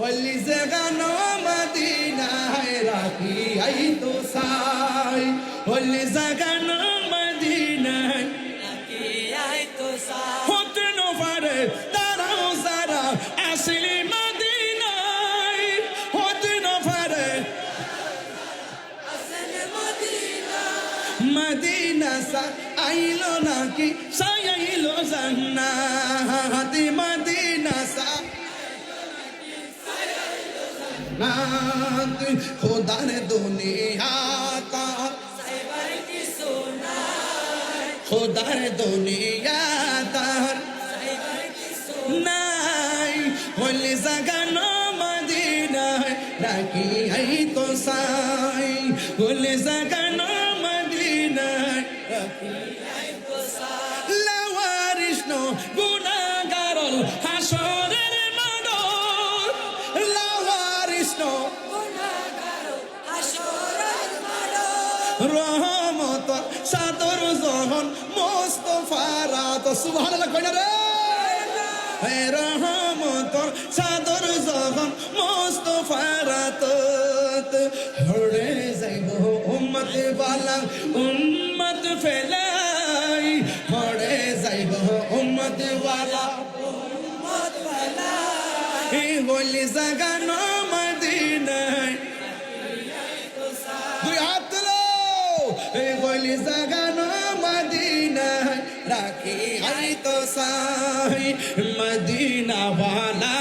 হলি জাগানো মদিনায় রাখি আই তো সাই হলি জাগানো মদিনায় রাখি আই তো সাই হতে ন পারে তারাও যারা আসলে মদিনায় হতে ন পারে আসলে মদিনা মদিনা সা আইলো নাকি সাইলো জান্নাত মদিনা সা खुदार दुनिया का खुदार दुनिया तार नाई होली जगानो मदीना राखी आई तो साई होली जगानो मदीना राखी आई तो साई लावारिस नो गुनाहगारल हाशरेर রহমত সাদর জহন মুস্তাফারা তো সুবহানাল্লাহ কইনা রে হে রহমত সাদর জহন মুস্তাফারা তো হড়ে যাইব উম্মত বালা উম্মত ফেলাই হড়ে যাইব উম্মত বালা উম্মত ফেলাই এই বলি জাগানো মদিনায় দুই হাত গলি জাগানো মদিনায় রাখি আই তো সাই মদিনা ওয়ালা